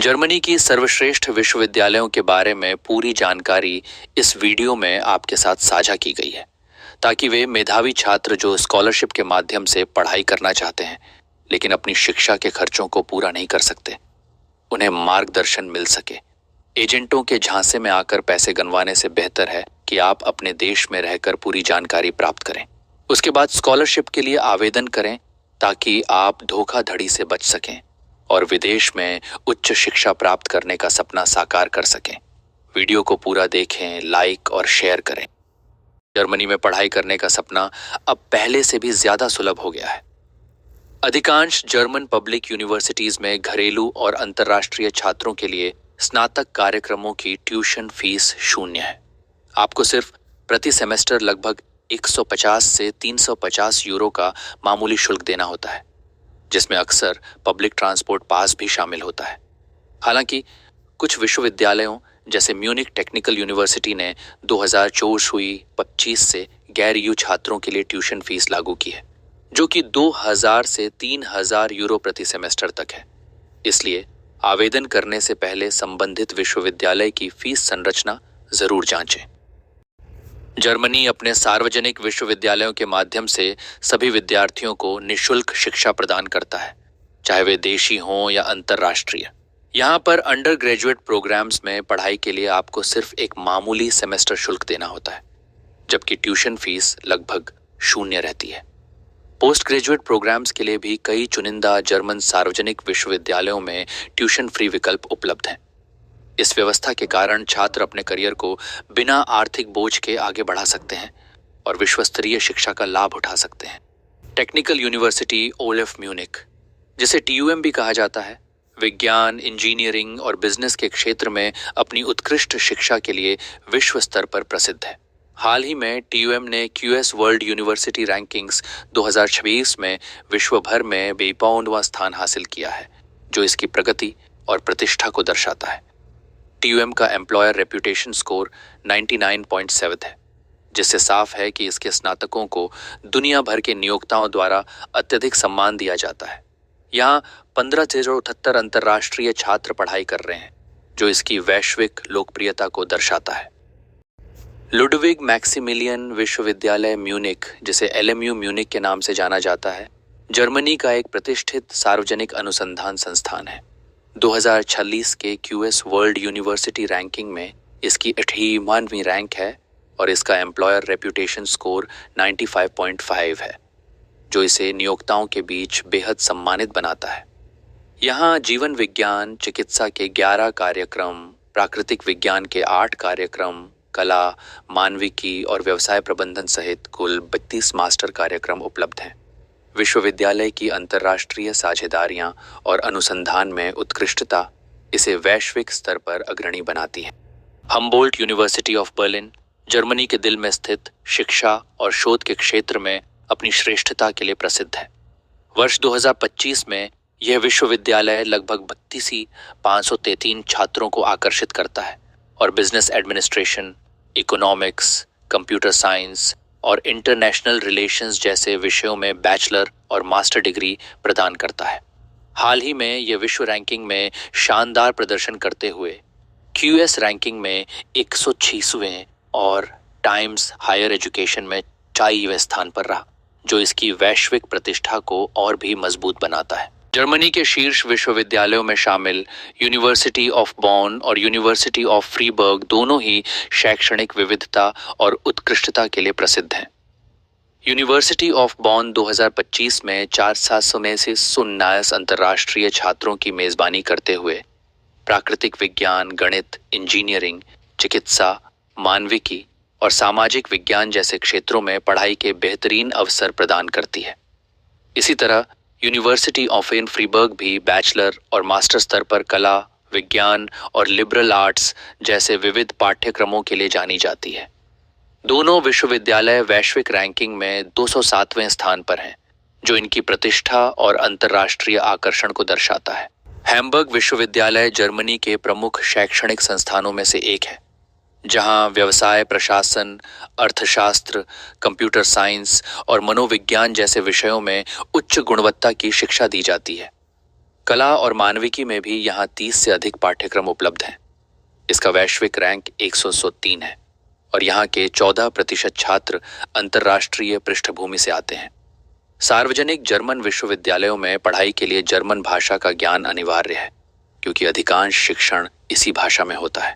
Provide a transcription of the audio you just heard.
Germany की सर्वश्रेष्ठ विश्वविद्यालयों के बारे में पूरी जानकारी इस वीडियो में आपके साथ साझा की गई है, ताकि वे मेधावी छात्र जो स्कॉलरशिप के माध्यम से पढ़ाई करना चाहते हैं लेकिन अपनी शिक्षा के खर्चों को पूरा नहीं कर सकते, उन्हें मार्गदर्शन मिल सके। एजेंटों के झांसे में आकर पैसे गंवाने से बेहतर है कि आप अपने देश में रहकर पूरी जानकारी प्राप्त करें। उसके बाद स्कॉलरशिप के लिए आवेदन करें ताकि आप धोखाधड़ी से बच सकें और विदेश में उच्च शिक्षा प्राप्त करने का सपना साकार कर सकें। वीडियो को पूरा देखें, लाइक और शेयर करें। जर्मनी में पढ़ाई करने का सपना अब पहले से भी ज्यादा सुलभ हो गया है। अधिकांश जर्मन पब्लिक यूनिवर्सिटीज में घरेलू और अंतर्राष्ट्रीय छात्रों के लिए स्नातक कार्यक्रमों की ट्यूशन फीस शून्य है। आपको सिर्फ प्रति सेमेस्टर लगभग 150 से 350 यूरो का मामूली शुल्क देना होता है, जिसमें अक्सर पब्लिक ट्रांसपोर्ट पास भी शामिल होता है। हालांकि कुछ विश्वविद्यालयों जैसे म्यूनिक टेक्निकल यूनिवर्सिटी ने 2024-25 से गैर यू छात्रों के लिए ट्यूशन फीस लागू की है, जो कि 2000 से 3000 यूरो प्रति सेमेस्टर तक है। इसलिए आवेदन करने से पहले संबंधित विश्वविद्यालय की फीस संरचना जरूर जांचें। जर्मनी अपने सार्वजनिक विश्वविद्यालयों के माध्यम से सभी विद्यार्थियों को निःशुल्क शिक्षा प्रदान करता है, चाहे वे देशी हों या अंतर्राष्ट्रीय। यहाँ पर अंडर ग्रेजुएट प्रोग्राम्स में पढ़ाई के लिए आपको सिर्फ एक मामूली सेमेस्टर शुल्क देना होता है, जबकि ट्यूशन फीस लगभग शून्य रहती है। पोस्ट ग्रेजुएट प्रोग्राम्स के लिए भी कई चुनिंदा जर्मन सार्वजनिक विश्वविद्यालयों में ट्यूशन फ्री विकल्प उपलब्ध हैं। इस व्यवस्था के कारण छात्र अपने करियर को बिना आर्थिक बोझ के आगे बढ़ा सकते हैं और विश्वस्तरीय शिक्षा का लाभ उठा सकते हैं। टेक्निकल यूनिवर्सिटी ओलेफ म्यूनिक, जिसे टीयूएम भी कहा जाता है, विज्ञान, इंजीनियरिंग और बिजनेस के क्षेत्र में अपनी उत्कृष्ट शिक्षा के लिए विश्व स्तर पर प्रसिद्ध है। हाल ही में टीयूएम ने क्यूएस वर्ल्ड यूनिवर्सिटी रैंकिंग्स 2026 में विश्व भर में 52वां स्थान हासिल किया है, जो इसकी प्रगति और प्रतिष्ठा को दर्शाता है। टीयूएम का एम्प्लॉयर रेप्यूटेशन स्कोर 99.7 है, जिससे साफ है कि इसके स्नातकों को दुनिया भर के नियोक्ताओं द्वारा अत्यधिक सम्मान दिया जाता है। यहाँ 15,078 अंतर्राष्ट्रीय छात्र पढ़ाई कर रहे हैं, जो इसकी वैश्विक लोकप्रियता को दर्शाता है। लुडविग मैक्सिमिलियन विश्वविद्यालय म्यूनिक, जिसे एलएमयू म्यूनिक के नाम से जाना जाता है, जर्मनी का एक प्रतिष्ठित सार्वजनिक अनुसंधान संस्थान है। 2026 के क्यूएस वर्ल्ड यूनिवर्सिटी रैंकिंग में इसकी 88वीं रैंक है और इसका एम्प्लॉयर रेप्यूटेशन स्कोर 95.5 है, जो इसे नियोक्ताओं के बीच बेहद सम्मानित बनाता है। यहाँ जीवन विज्ञान, चिकित्सा के 11 कार्यक्रम, प्राकृतिक विज्ञान के 8 कार्यक्रम, कला, मानविकी और व्यवसाय प्रबंधन सहित कुल 32 मास्टर कार्यक्रम उपलब्ध हैं। विश्वविद्यालय की अंतर्राष्ट्रीय साझेदारियां और अनुसंधान में उत्कृष्टता इसे वैश्विक स्तर पर अग्रणी बनाती है। Humboldt university of Berlin Germany के दिल में स्थित शिक्षा और शोध के क्षेत्र में अपनी श्रेष्ठता के लिए प्रसिद्ध है। वर्ष 2025 में यह विश्वविद्यालय लगभग 32,533 छात्रों को आकर्षित करता है और business administration, economics, computer science और इंटरनेशनल रिलेशंस जैसे विषयों में बैचलर और मास्टर डिग्री प्रदान करता है। हाल ही में यह विश्व रैंकिंग में शानदार प्रदर्शन करते हुए क्यूएस रैंकिंग में 106वें और टाइम्स हायर एजुकेशन में 4वें स्थान पर रहा, जो इसकी वैश्विक प्रतिष्ठा को और भी मजबूत बनाता है। जर्मनी के शीर्ष विश्वविद्यालयों में शामिल यूनिवर्सिटी ऑफ बॉन और यूनिवर्सिटी ऑफ फ्रीबर्ग दोनों ही शैक्षणिक विविधता और उत्कृष्टता के लिए प्रसिद्ध हैं। यूनिवर्सिटी ऑफ बॉन 2025 में 400 में से 19 अंतर्राष्ट्रीय छात्रों की मेजबानी करते हुए प्राकृतिक विज्ञान, गणित, इंजीनियरिंग, चिकित्सा, मानविकी और सामाजिक विज्ञान जैसे क्षेत्रों में पढ़ाई के बेहतरीन अवसर प्रदान करती है। इसी तरह यूनिवर्सिटी ऑफ इन फ्रीबर्ग भी बैचलर और मास्टर स्तर पर कला, विज्ञान और लिबरल आर्ट्स जैसे विविध पाठ्यक्रमों के लिए जानी जाती है। दोनों विश्वविद्यालय वैश्विक रैंकिंग में 207वें स्थान पर हैं, जो इनकी प्रतिष्ठा और अंतर्राष्ट्रीय आकर्षण को दर्शाता है। हैम्बर्ग विश्वविद्यालय जर्मनी के प्रमुख शैक्षणिक संस्थानों में से एक है, जहां व्यवसाय प्रशासन, अर्थशास्त्र, कंप्यूटर साइंस और मनोविज्ञान जैसे विषयों में उच्च गुणवत्ता की शिक्षा दी जाती है। कला और मानविकी में भी यहाँ 30 से अधिक पाठ्यक्रम उपलब्ध हैं। इसका वैश्विक रैंक 103 है और यहाँ के 14% छात्र अंतर्राष्ट्रीय पृष्ठभूमि से आते हैं। सार्वजनिक जर्मन विश्वविद्यालयों में पढ़ाई के लिए जर्मन भाषा का ज्ञान अनिवार्य है, क्योंकि अधिकांश शिक्षण इसी भाषा में होता है।